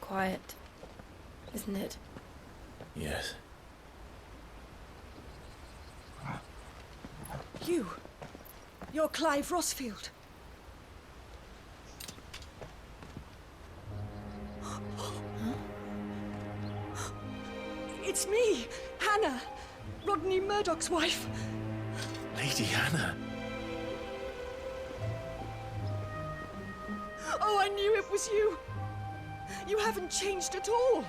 quiet, isn't it? Yes. You're Clive Rossfield. It's me, Hannah, Rodney Murdoch's wife. Lady Hannah. Oh, I knew it was you. You haven't changed at all.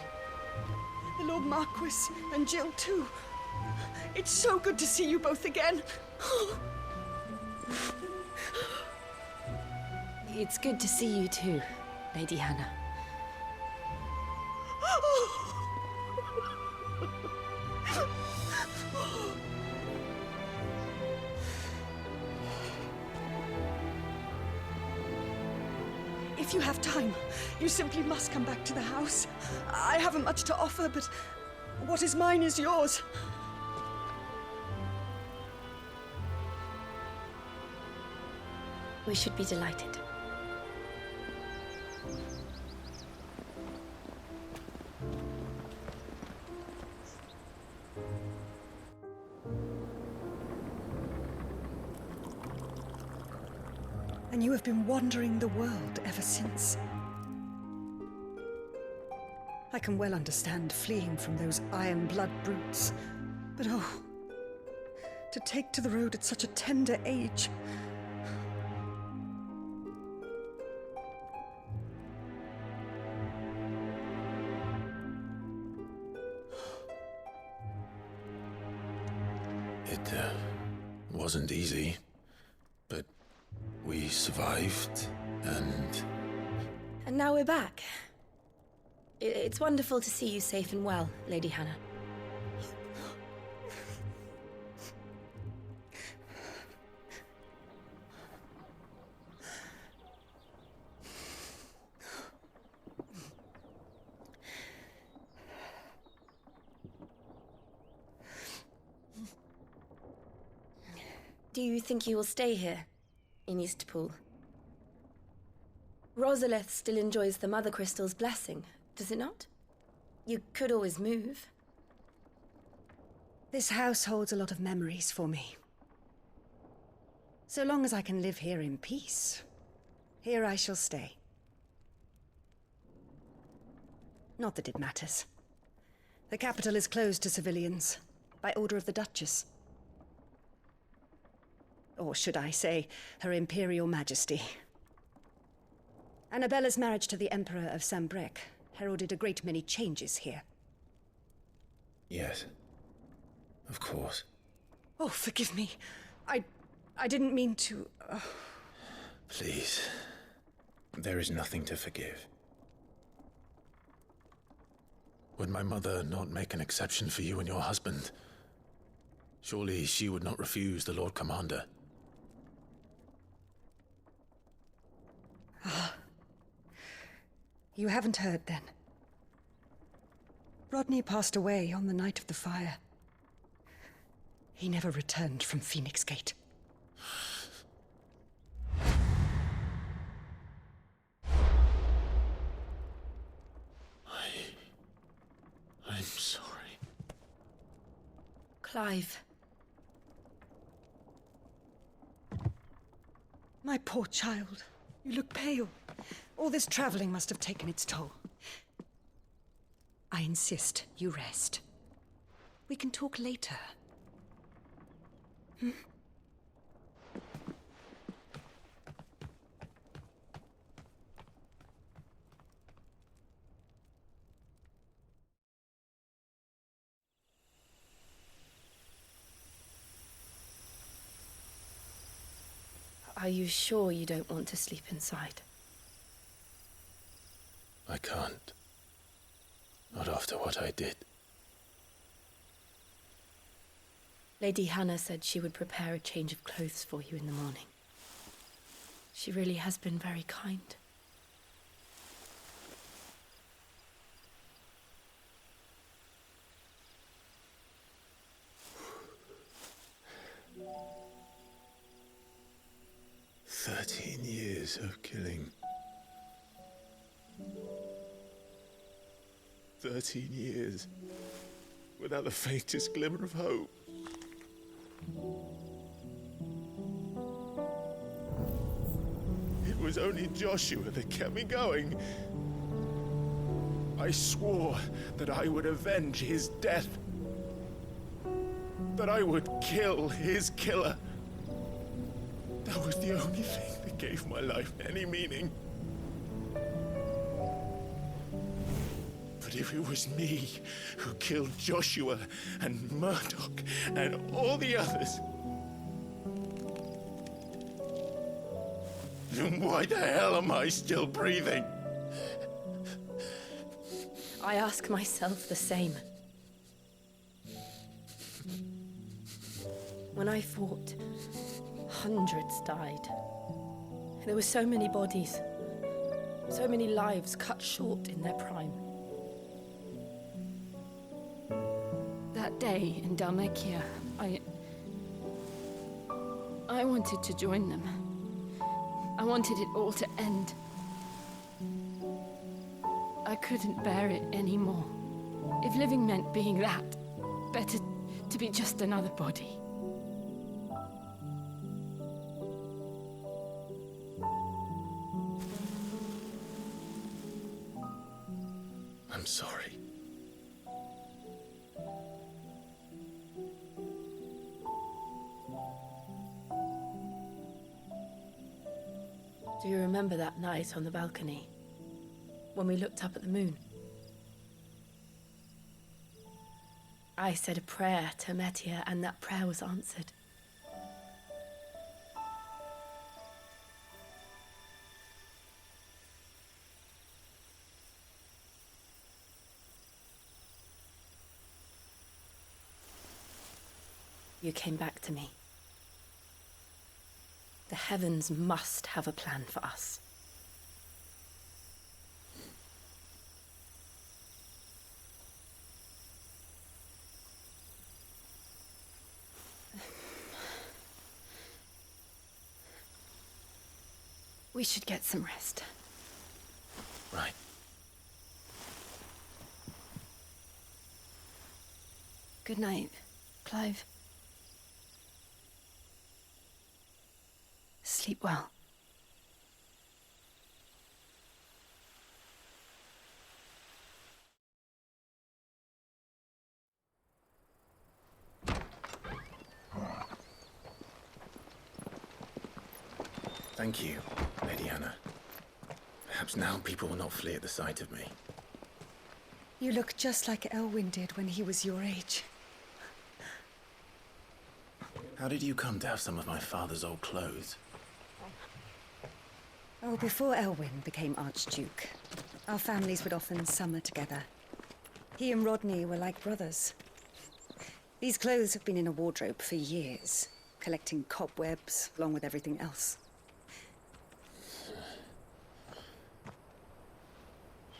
The Lord Marquis and Jill too. It's so good to see you both again. It's good to see you too, Lady Hannah. If you have time, you simply must come back to the house. I haven't much to offer, but what is mine is yours. We should be delighted. And you have been wandering the world ever since. I can well understand fleeing from those iron blood brutes, but oh, to take to the road at such a tender age. It wasn't easy, but we survived, and... And now we're back. It's wonderful to see you safe and well, Lady Hannah. Do you think you will stay here, in Eastpool? Rosalith still enjoys the Mother Crystal's blessing, does it not? You could always move. This house holds a lot of memories for me. So long as I can live here in peace, here I shall stay. Not that it matters. The capital is closed to civilians, by order of the Duchess. Or should I say, Her Imperial Majesty. Annabella's marriage to the Emperor of Sambrec heralded a great many changes here. Yes. Of course. Oh, forgive me. I didn't mean to... Please. There is nothing to forgive. Would my mother not make an exception for you and your husband? Surely she would not refuse the Lord Commander. You haven't heard, then. Rodney passed away on the night of the fire. He never returned from Phoenix Gate. I'm sorry. Clive. My poor child. You look pale. All this traveling must have taken its toll. I insist you rest. We can talk later. Hmm? Are you sure you don't want to sleep inside? I can't. Not after what I did. Lady Hannah said she would prepare a change of clothes for you in the morning. She really has been very kind. "13 years of killing. 13 years, without the faintest glimmer of hope. It was only Joshua that kept me going. I swore that I would avenge his death. That I would kill his killer. That was the only thing that gave my life any meaning. But if it was me who killed Joshua and Murdoch and all the others, then why the hell am I still breathing? I ask myself the same. When I fought, hundreds died. There were so many bodies, so many lives cut short in their prime. That day in Dalmekia, I wanted to join them. I wanted it all to end. I couldn't bear it anymore. If living meant being that, better to be just another body. I'm sorry. Do you remember that night on the balcony? When we looked up at the moon? I said a prayer to Metia, and that prayer was answered. You came back to me. The heavens must have a plan for us. We should get some rest. Right. Good night, Clive. Sleep well. Thank you, Lady Hannah. Perhaps now people will not flee at the sight of me. You look just like Elwyn did when he was your age. How did you come to have some of my father's old clothes? Oh, before Elwyn became Archduke, our families would often summer together. He and Rodney were like brothers. These clothes have been in a wardrobe for years, collecting cobwebs along with everything else.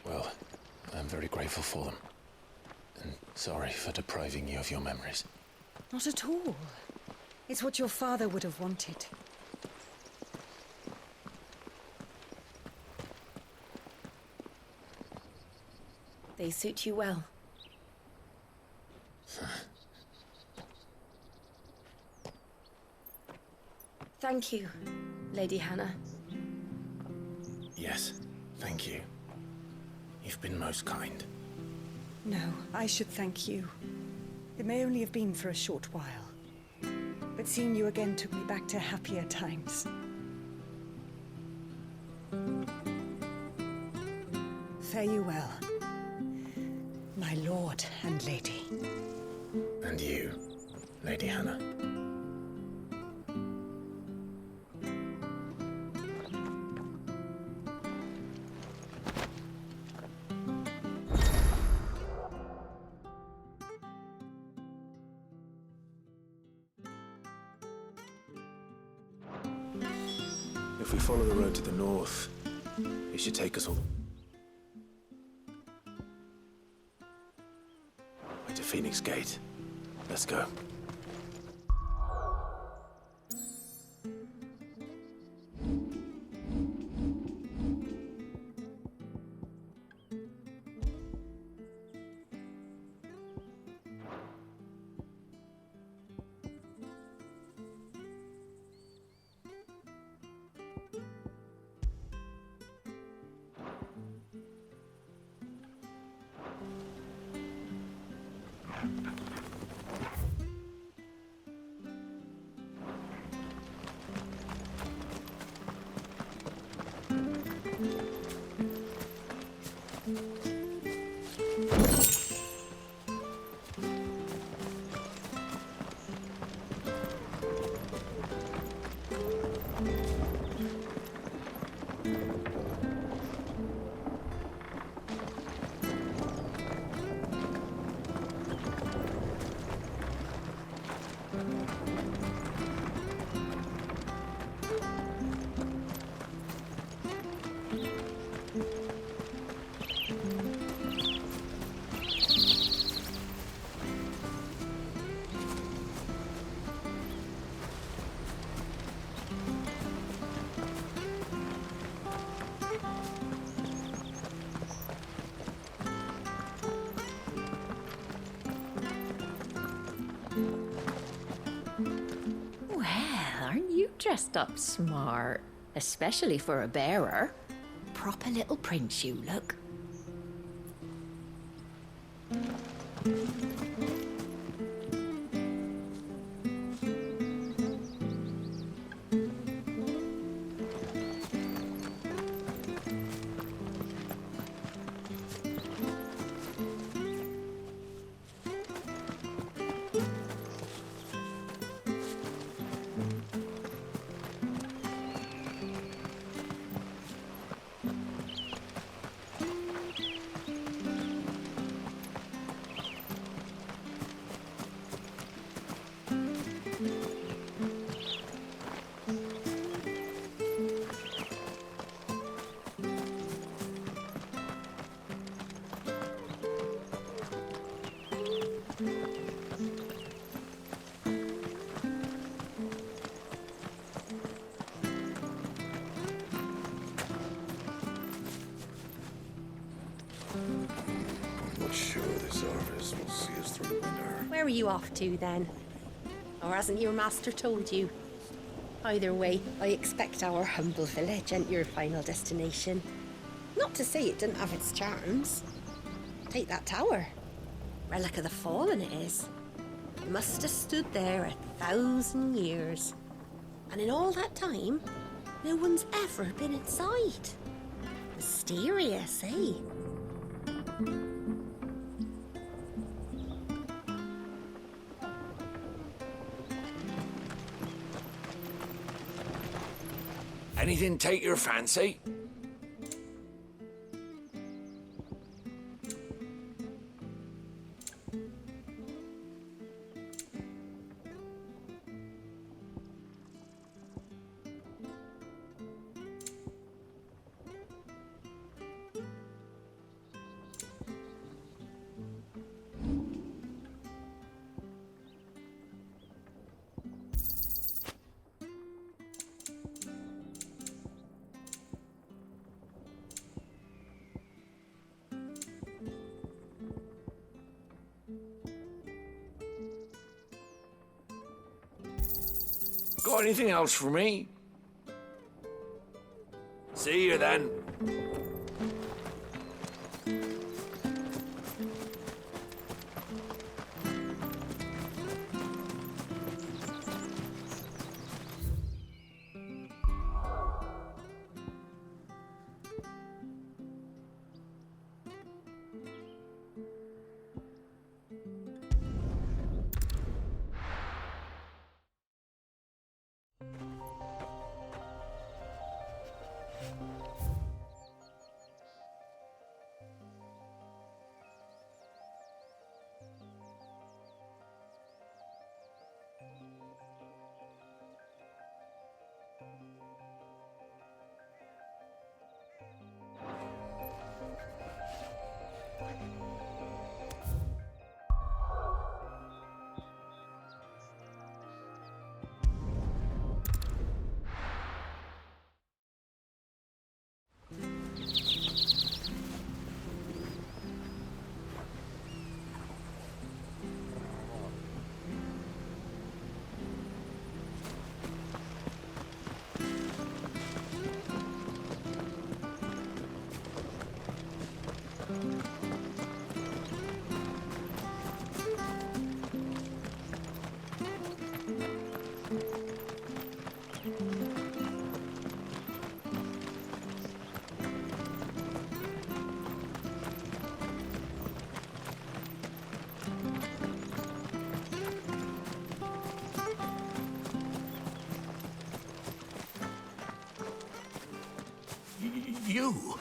Well, I'm very grateful for them. And sorry for depriving you of your memories. Not at all. It's what your father would have wanted. They suit you well. Thank you, Lady Hannah. Yes, thank you. You've been most kind. No, I should thank you. It may only have been for a short while, but seeing you again took me back to happier times. Fare you well, my lord and lady. And you, Lady Hannah. If we follow the road to the north, it should take us all way to Phoenix Gate. Let's go. dressed up smart, especially for a bearer. Proper little prince you look. I'm not sure this harvest will see us through winter. Where are you off to then? Or hasn't your master told you? Either way, I expect our humble village ain't your final destination. Not to say it didn't have its charms. Take that tower. Relic of the Fallen it is. It must have stood there 1,000 years. And in all that time, no one's ever been inside. Mysterious, eh? Anything take your fancy? Got anything else for me? See you then. You?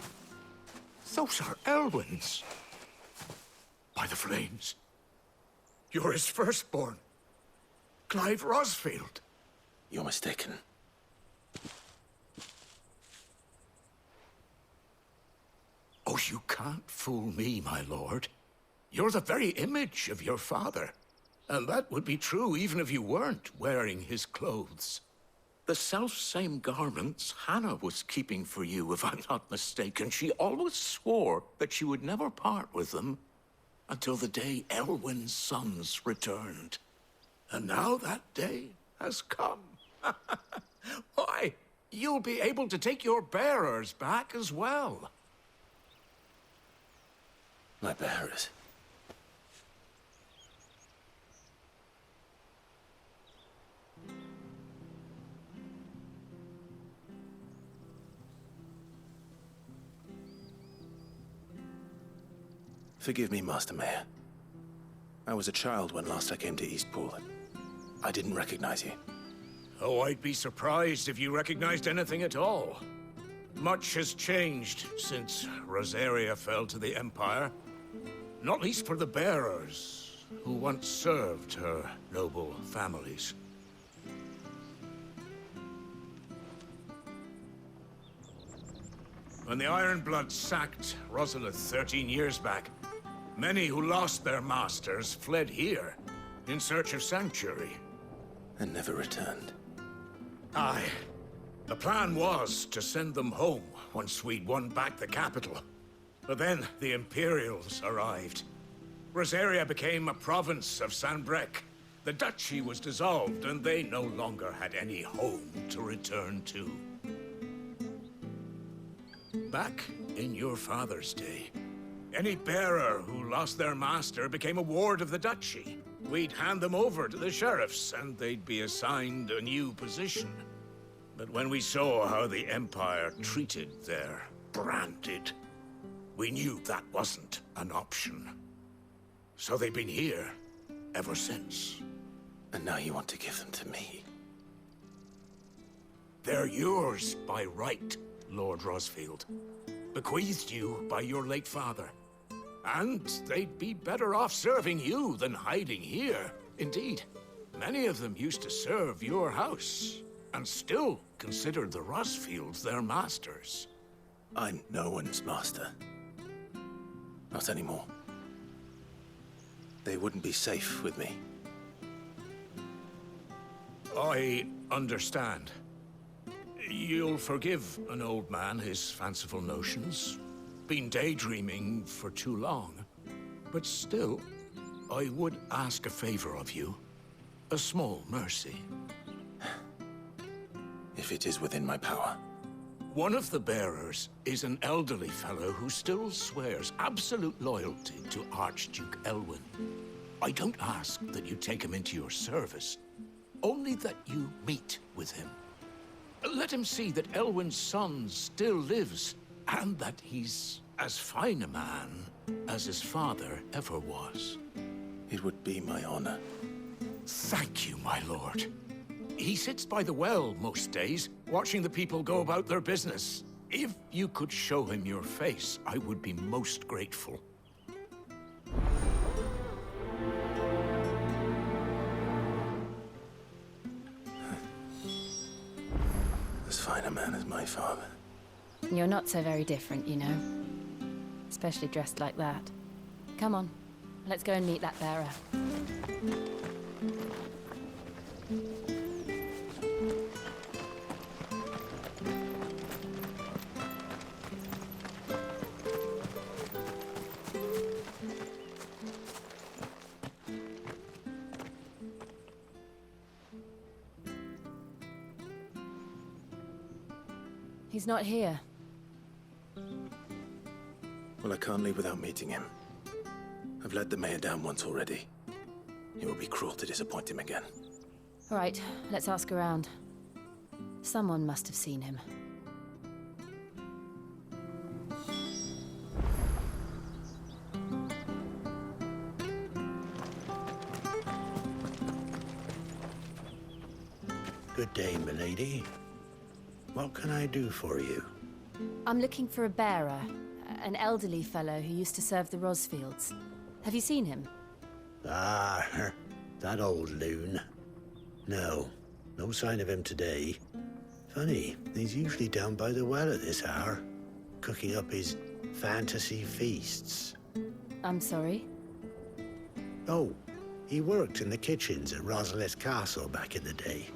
Those are Elwyn's. By the flames. You're his firstborn. Clive Rosfield. You're mistaken. Oh, you can't fool me, my lord. You're the very image of your father. And that would be true even if you weren't wearing his clothes. The self-same garments Hannah was keeping for you, if I'm not mistaken. She always swore that she would never part with them until the day Elwyn's sons returned. And now that day has come. Why, you'll be able to take your bearers back as well. My bearers. Forgive me, Master Mayor. I was a child when last I came to Eastpool. I didn't recognize you. Oh, I'd be surprised if you recognized anything at all. Much has changed since Rosaria fell to the Empire. Not least for the bearers, who once served her noble families. When the Ironbloods sacked Rosalith 13 years back, many who lost their masters fled here in search of sanctuary. And never returned. Aye. The plan was to send them home once we'd won back the capital. But then the Imperials arrived. Rosaria became a province of Sanbreque. The duchy was dissolved, and they no longer had any home to return to. Back in your father's day, any bearer who lost their master became a ward of the duchy. We'd hand them over to the sheriffs, and they'd be assigned a new position. But when we saw how the Empire treated their branded, we knew that wasn't an option. So they've been here ever since. And now you want to give them to me? They're yours by right, Lord Rosfield. Bequeathed you by your late father. And they'd be better off serving you than hiding here. Indeed, many of them used to serve your house, and still considered the Rosfields their masters. I'm no one's master. Not anymore. They wouldn't be safe with me. I understand. You'll forgive an old man his fanciful notions. Been daydreaming for too long. But still, I would ask a favor of you. A small mercy. If it is within my power. One of the bearers is an elderly fellow who still swears absolute loyalty to Archduke Elwyn. I don't ask that you take him into your service, only that you meet with him. Let him see that Elwyn's son still lives, and that he's as fine a man as his father ever was. It would be my honor. Thank you, my lord. He sits by the well most days, watching the people go about their business. If you could show him your face, I would be most grateful. As fine a man as my father. You're not so very different, you know. Especially dressed like that. Come on, let's go and meet that bearer. He's not here. Well, I can't leave without meeting him. I've let the mayor down once already. It would be cruel to disappoint him again. All right, let's ask around. Someone must have seen him. Good day, milady. What can I do for you? I'm looking for a bearer, an elderly fellow who used to serve the Rosfields. Have you seen him? Ah, that old loon. No sign of him today. Funny, he's usually down by the well at this hour, cooking up his fantasy feasts. I'm sorry? Oh, he worked in the kitchens at Rosalith Castle back in the day.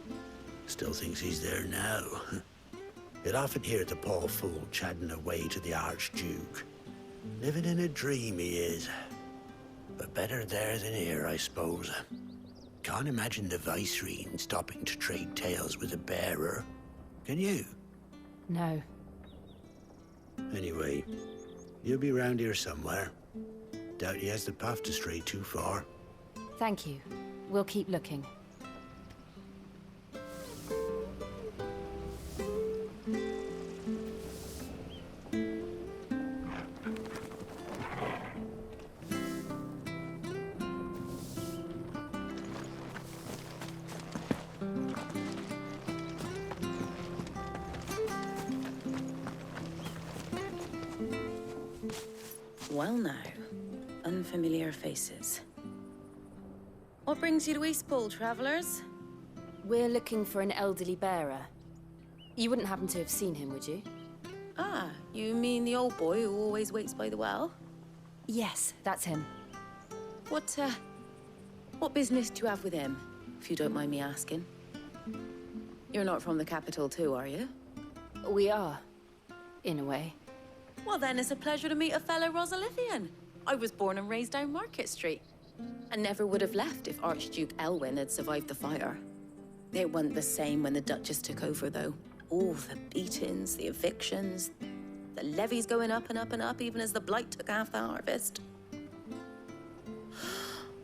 Still thinks he's there now. You'd often hear the poor fool chatting away to the Archduke. Living in a dream he is. But better there than here, I suppose. Can't imagine the Vicereine stopping to trade tales with a bearer. Can you? No. Anyway, you'll be round here somewhere. Doubt he has the path to stray too far. Thank you. We'll keep looking. Well now, unfamiliar faces. What brings you to Eastpool, travellers? We're looking for an elderly bearer. You wouldn't happen to have seen him, would you? Ah, you mean the old boy who always waits by the well? Yes, that's him. What business do you have with him, if you don't mind me asking? You're not from the capital too, are you? We are, in a way. Well then, it's a pleasure to meet a fellow Rosalithian. I was born and raised down Market Street. And never would have left if Archduke Elwyn had survived the fire. It wasn't the same when the Duchess took over, though. All the beatings, the evictions, the levies going up and up and up, even as the blight took half the harvest.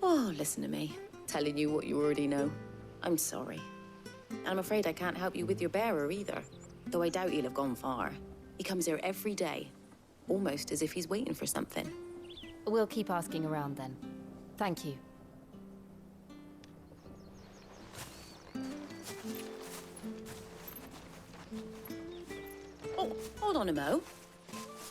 Oh, listen to me, telling you what you already know. I'm sorry. And I'm afraid I can't help you with your bearer either, though I doubt he'll have gone far. He comes here every day, almost as if he's waiting for something. We'll keep asking around then. Thank you. Oh, hold on a mo.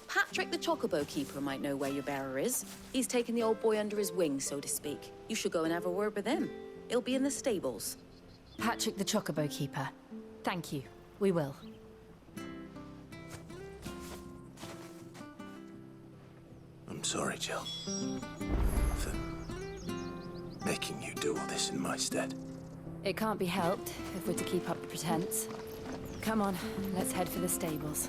Patrick the Chocobo Keeper might know where your bearer is. He's taken the old boy under his wing, so to speak. You should go and have a word with him. He'll be in the stables. Patrick the Chocobo Keeper. Thank you. We will. I'm sorry, Jill, for making you do all this in my stead. It can't be helped if we're to keep up the pretense. Come on, let's head for the stables.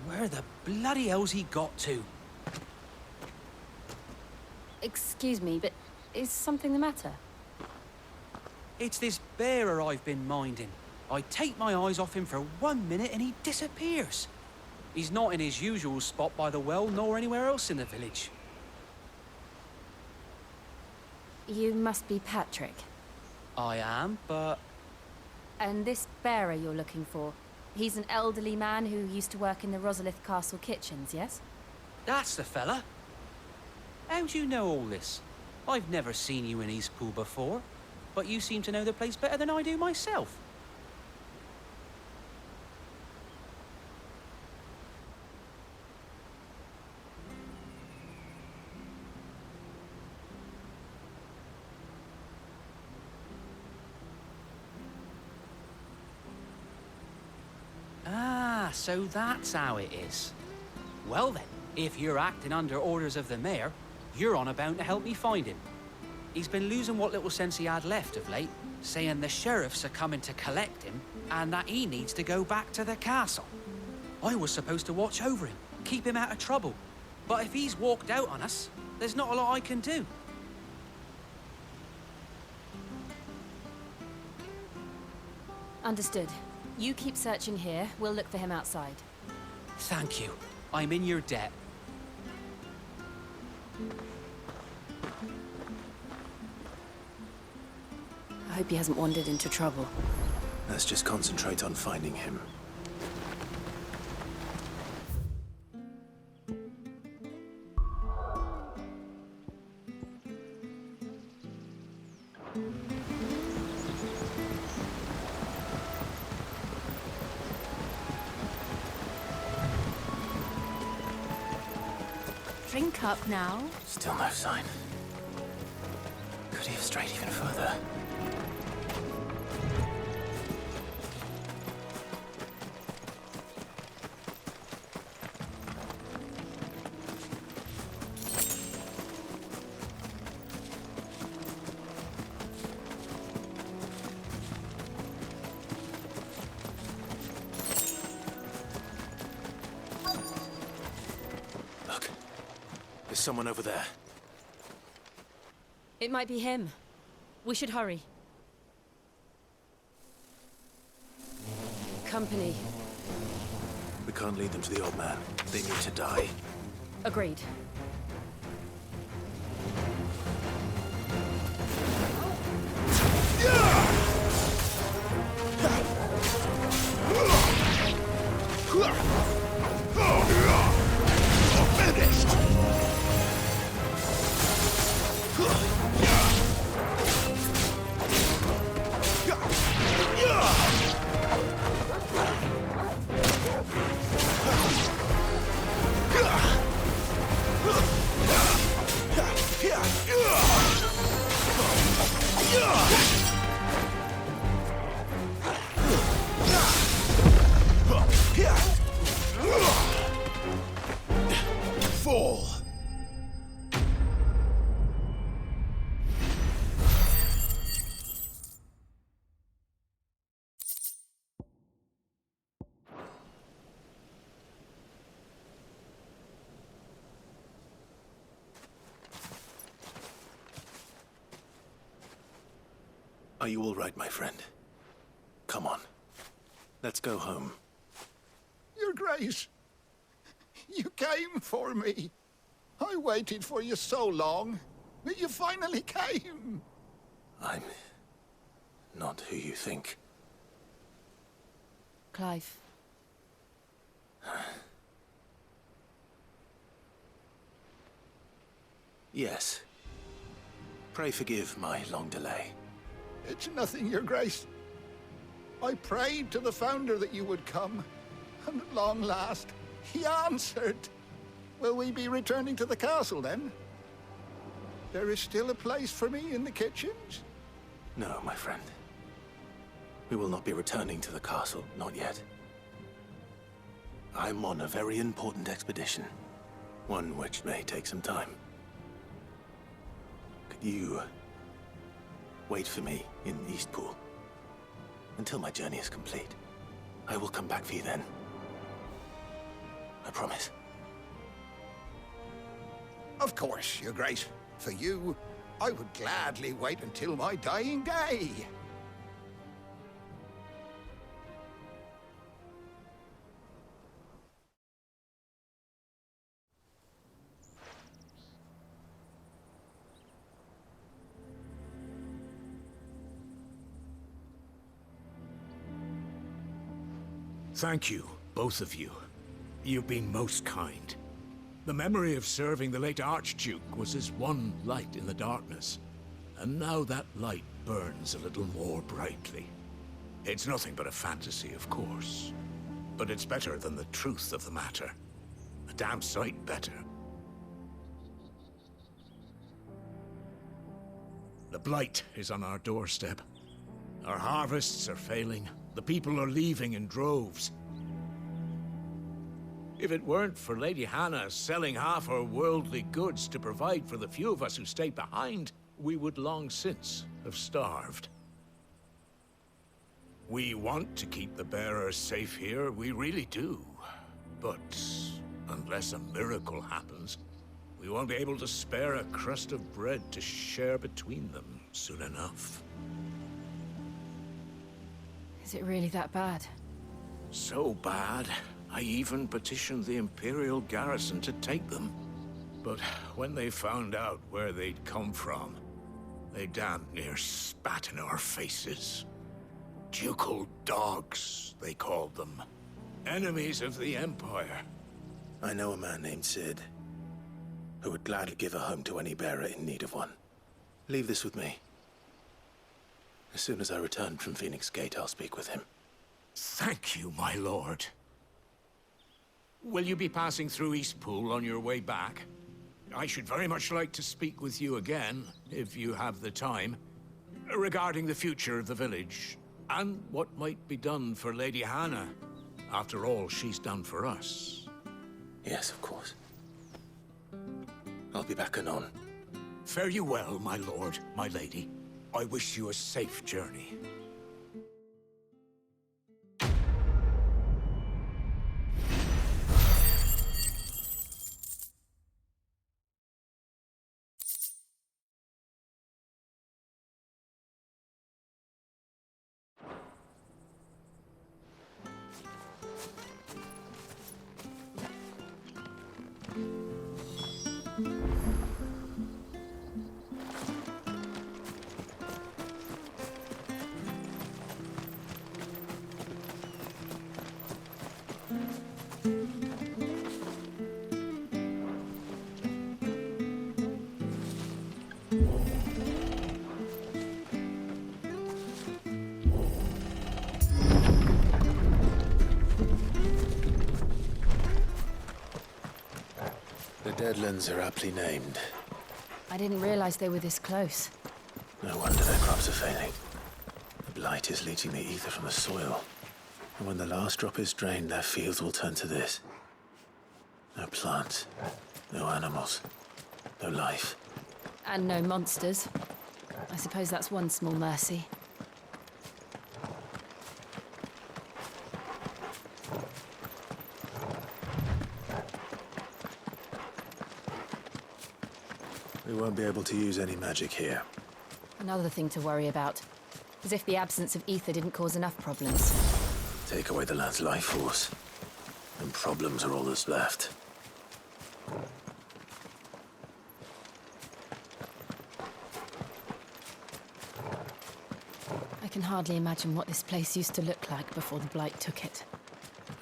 Where the bloody hell's he got to? Excuse me, but is something the matter? It's this bearer I've been minding. I take my eyes off him for 1 minute and he disappears. He's not in his usual spot by the well, nor anywhere else in the village. You must be Patrick. I am, but... And this bearer you're looking for, he's an elderly man who used to work in the Rosalith Castle kitchens, yes? That's the fella. How'd you know all this? I've never seen you in Eastpool before, but you seem to know the place better than I do myself. Ah, so that's how it is. Well then, if you're acting under orders of the mayor, you're on about to help me find him. He's been losing what little sense he had left of late, saying the sheriffs are coming to collect him and that he needs to go back to the castle. I was supposed to watch over him, keep him out of trouble. But if he's walked out on us, there's not a lot I can do. Understood. You keep searching here, we'll look for him outside. Thank you. I'm in your debt. I hope he hasn't wandered into trouble. Let's just concentrate on finding him. Drink up now. Still no sign. Could he have strayed even further? someone over there. It might be him. We should hurry. Company. We can't lead them to the old man. They need to die. Agreed. Fall! Are you all right, my friend? Come on. Let's go home. Your Grace, you came for me. I waited for you so long, but you finally came. I'm not who you think. Clive. Yes. Pray forgive my long delay. It's nothing, Your Grace. I prayed to the Founder that you would come, and at long last, he answered. Will we be returning to the castle, then? There is still a place for me in the kitchens? No, my friend. We will not be returning to the castle, not yet. I'm on a very important expedition. One which may take some time. Could you wait for me in Eastpool until my journey is complete? I will come back for you then. I promise. Of course, Your Grace. For you, I would gladly wait until my dying day. Thank you, both of you. You've been most kind. The memory of serving the late Archduke was as one light in the darkness, and now that light burns a little more brightly. It's nothing but a fantasy, of course, but it's better than the truth of the matter. A damn sight better. The blight is on our doorstep. Our harvests are failing. The people are leaving in droves. If it weren't for Lady Hannah selling half her worldly goods to provide for the few of us who stayed behind, we would long since have starved. We want to keep the bearers safe here, we really do. But unless a miracle happens, we won't be able to spare a crust of bread to share between them soon enough. Is it really that bad? So bad, I even petitioned the Imperial garrison to take them. But when they found out where they'd come from, they damn near spat in our faces. Ducal dogs, they called them. Enemies of the Empire. I know a man named Sid, who would gladly give a home to any bearer in need of one. Leave this with me. As soon as I return from Phoenix Gate, I'll speak with him. Thank you, my lord. Will you be passing through Eastpool on your way back? I should very much like to speak with you again, if you have the time, regarding the future of the village, and what might be done for Lady Hannah, after all she's done for us. Yes, of course. I'll be back anon. Fare you well, my lord, my lady. I wish you a safe journey. Deadlands are aptly named. I didn't realize they were this close. No wonder their crops are failing. The blight is leaching the ether from the soil. And when the last drop is drained, their fields will turn to this. No plants, no animals, no life. And no monsters. I suppose that's one small mercy. We won't be able to use any magic here. Another thing to worry about. As if the absence of ether didn't cause enough problems. Take away the lad's life force, and problems are all that's left. I can hardly imagine what this place used to look like before the blight took it.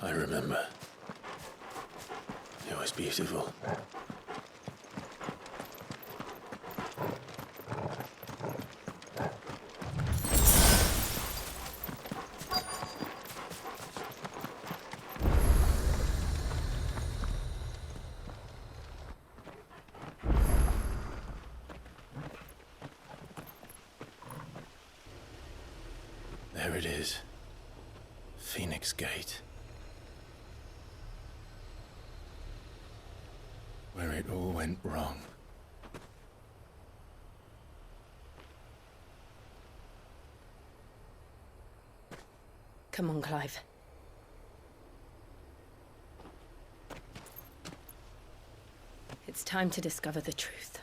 I remember. It was beautiful. There it is. Phoenix Gate. Where it all went wrong. Come on, Clive. It's time to discover the truth.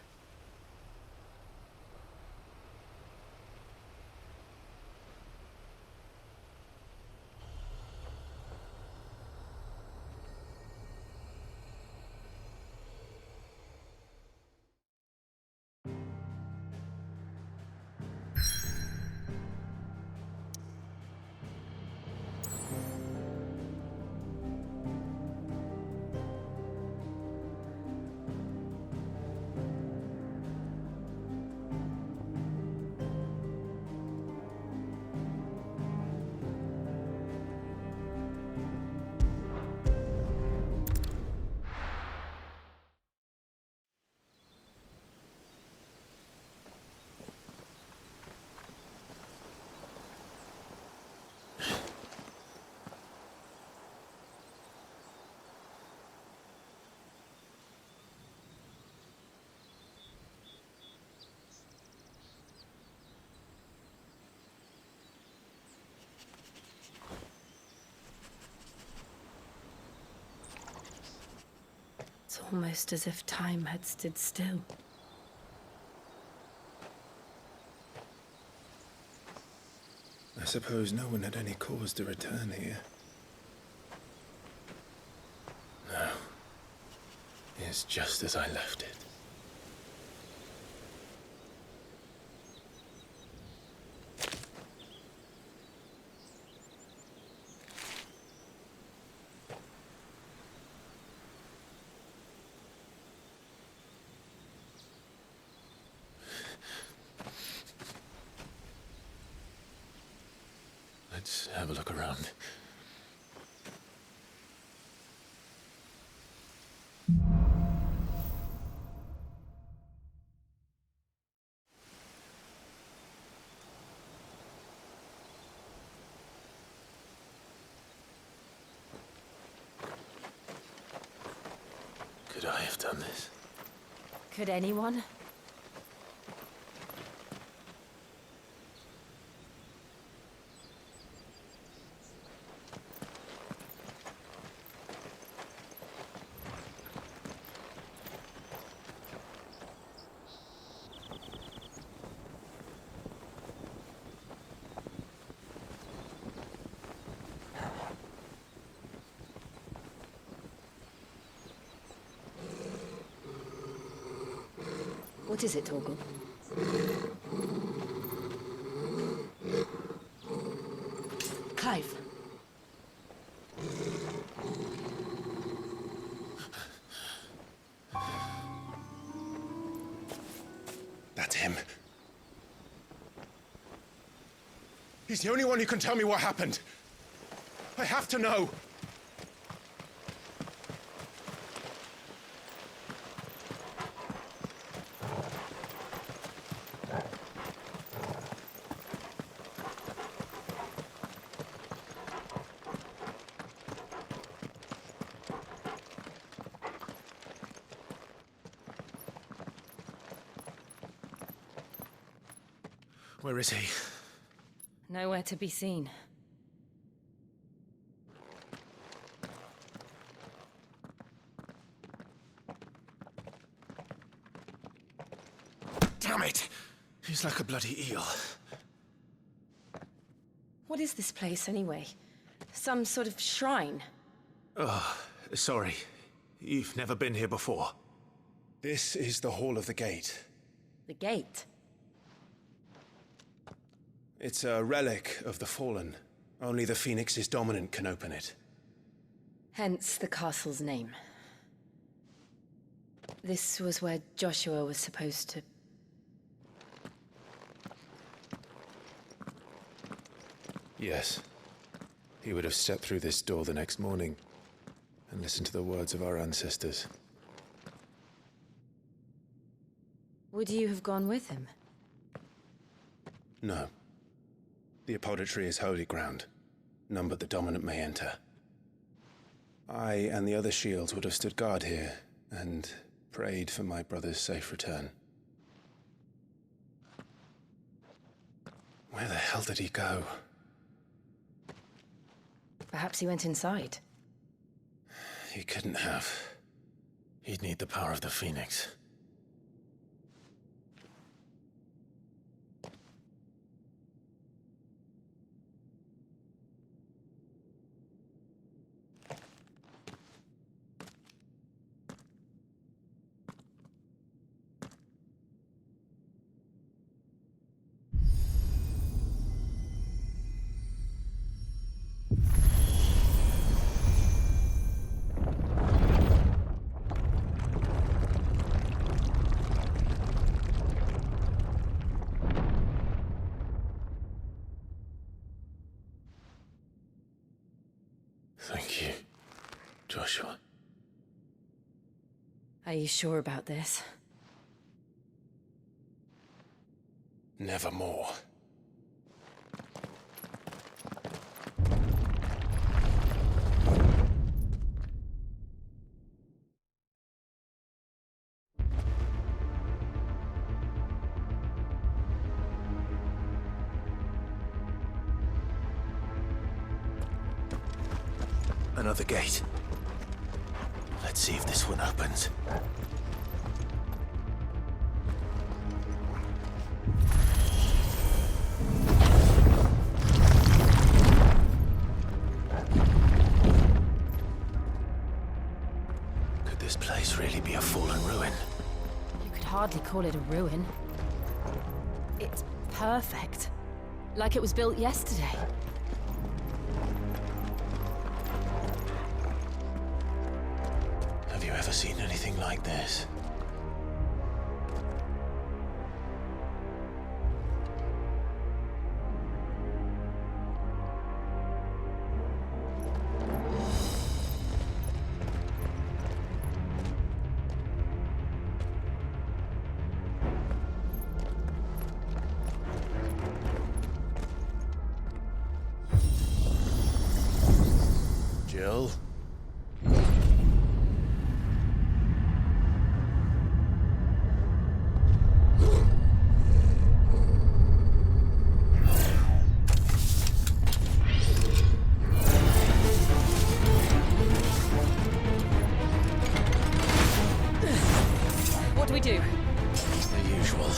It's almost as if time had stood still. I suppose no one had any cause to return here. No. It's just as I left it. Let's have a look around. Could I have done this? Could anyone? What is it, Torgal? Clive. That's him. He's the only one who can tell me what happened. I have to know. Where is he? Nowhere to be seen. Damn it! He's like a bloody eel. What is this place, anyway? Some sort of shrine? Oh, sorry. You've never been here before. This is the Hall of the Gate. The gate? It's a relic of the Fallen. Only the Phoenix's dominant can open it. Hence the castle's name. This was where Joshua was supposed to... Yes. He would have stepped through this door the next morning and listened to the words of our ancestors. Would you have gone with him? No. The apodatory is holy ground. None but the dominant may enter. I and the other shields would have stood guard here and prayed for my brother's safe return. Where the hell did he go? Perhaps he went inside. He couldn't have. He'd need the power of the Phoenix. Thank you, Joshua. Are you sure about this? Nevermore. Another gate. Let's see if this one opens. Could this place really be a fallen ruin? You could hardly call it a ruin. It's perfect. Like it was built yesterday. Have you ever seen anything like this? Jill? What do we do? The usual.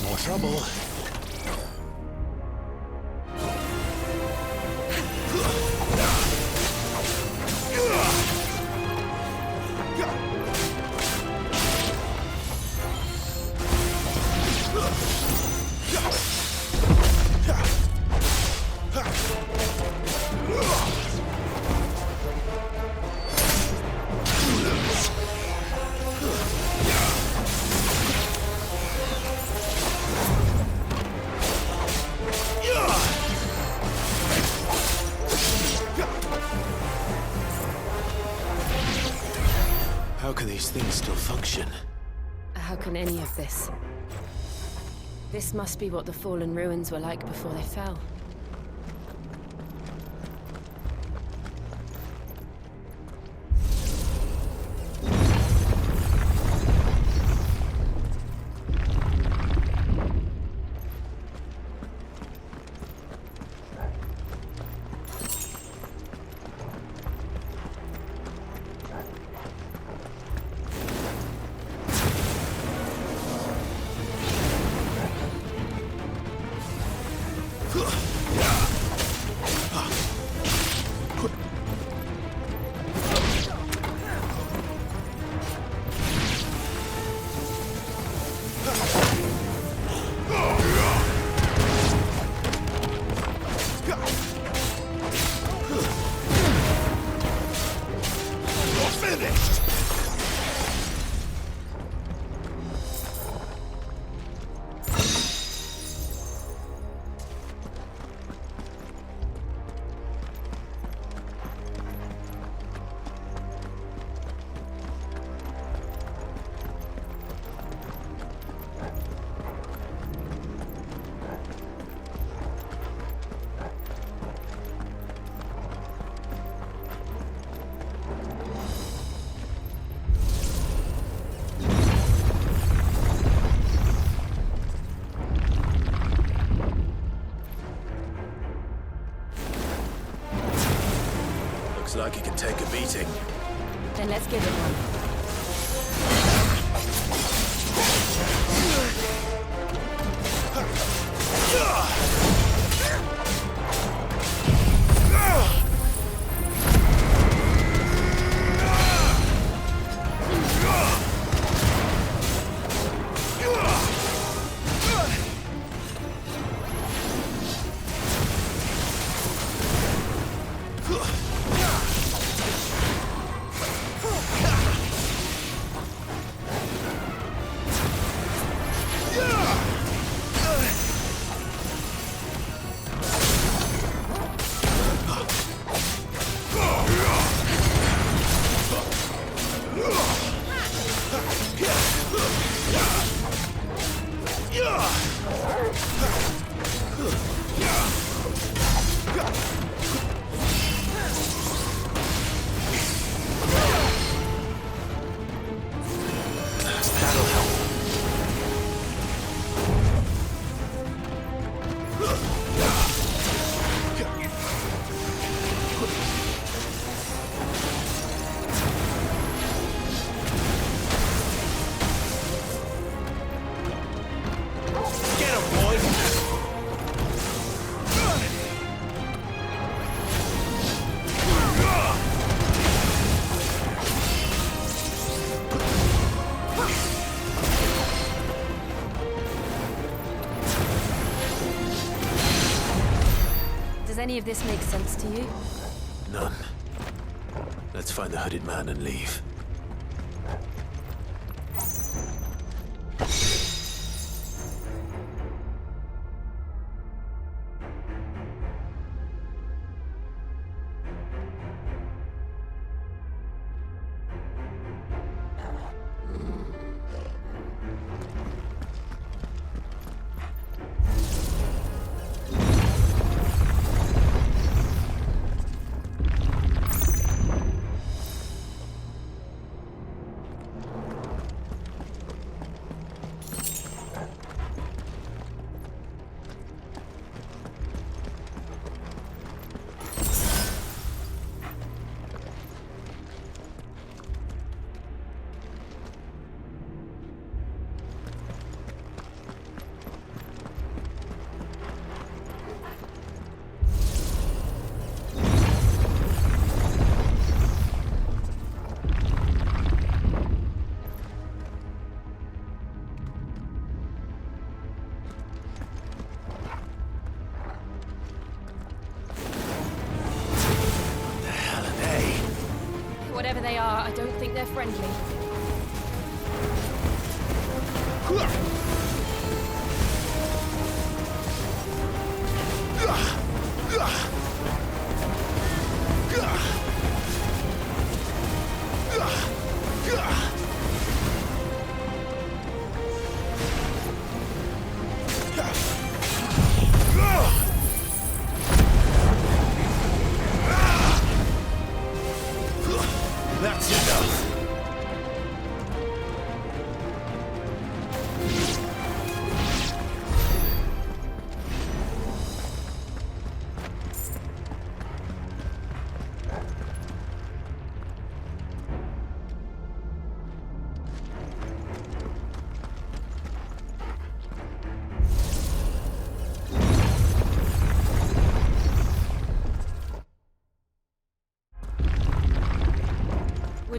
More trouble. things still function? How can any of this? This must be what the fallen ruins were like before they fell. Looks like he can take a beating. Then let's give it one. Does any of this make sense to you? None. Let's find the hooded man and leave. Whatever they are, I don't think they're friendly.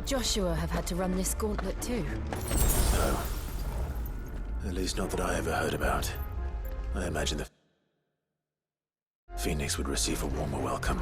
Would Joshua have had to run this gauntlet too? No. At least not that I ever heard about. I imagine the Phoenix would receive a warmer welcome.